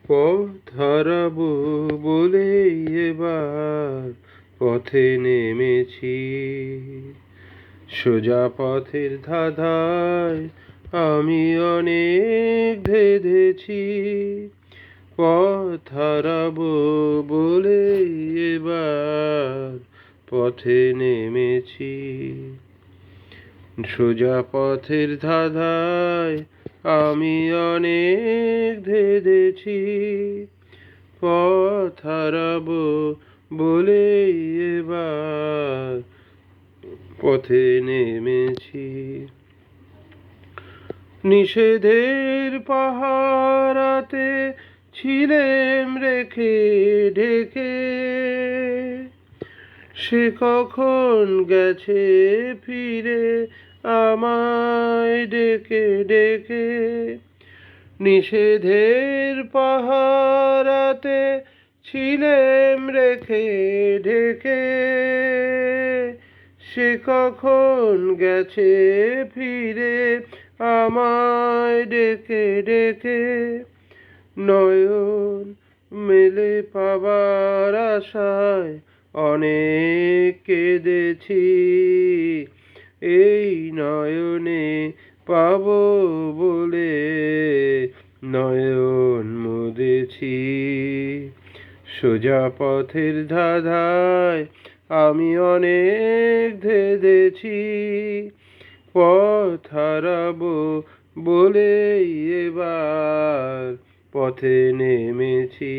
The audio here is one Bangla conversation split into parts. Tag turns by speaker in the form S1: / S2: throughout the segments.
S1: পথ হারাবো বলে এবার পথে নেমেছি। সোজা পথের ধাঁধায় আমি অনেক ধেঁধেছি। পথ হারাবো বলে এবার পথে নেমেছি। সোজা পথের ধাঁধায় আমি অনেক ধেঁধেছি। পথ হারাবো বলে এবার পথে নেমেছি। নিষেধের পাহারাতে ছিলেম রেখে ঢেকে, সে কখন গেছে ফিরে আমায় ডেকে ডেকে। নিষেধের পাহারাতে ছিলেম রেখে ঢেকে, সে কখন গেছে ফিরে আমায় ডেকে ডেকে। নয়ন মেলে পাবার আশায় অনেক কেঁদেছি। এই নয়নে পাবো বলে নয়ন মুদেছি। সোজা পথের ধাঁধায় আমি অনেক ধেঁধেছি। পথ হারাবো বলে এবার পথে নেমেছি।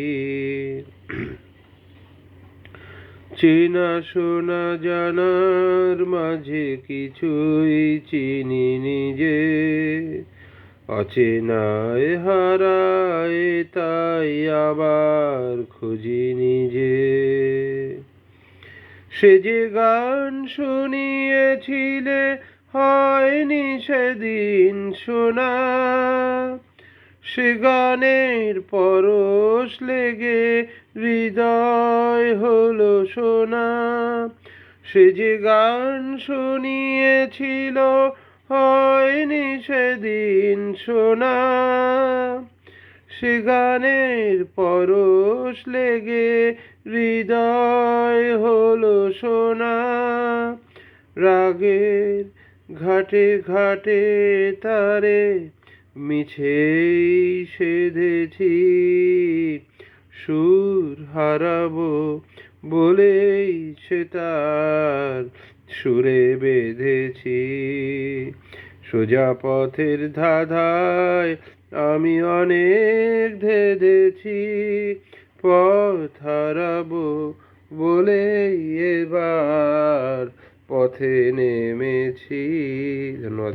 S1: চেনা শোনা জানার মাঝে কিছুই চিনি নিজে, অচেনায় হারায় তাই আবার খুঁজি নিজে। সে যে গান শুনিয়েছিলে হয়নি সেদিন শোনা, সে গানের পরশ লেগে হৃদয় হলো সোনা। সে যে গান শুনিয়েছিল হয়নি সেদিন শোনা, সে গানের পরশ লেগে হৃদয় হলো সোনা। রাগের ঘাটে ঘাটে তারে মিছেই সেধেছি। সুর হারাবো বলেই সে তার সুরে বেঁধেছি। সোজা পথের ধাঁধায় আমি অনেক ধেঁধেছি। পথ হারাবো বলে এবার পথে নেমেছি। ধন্যবাদ।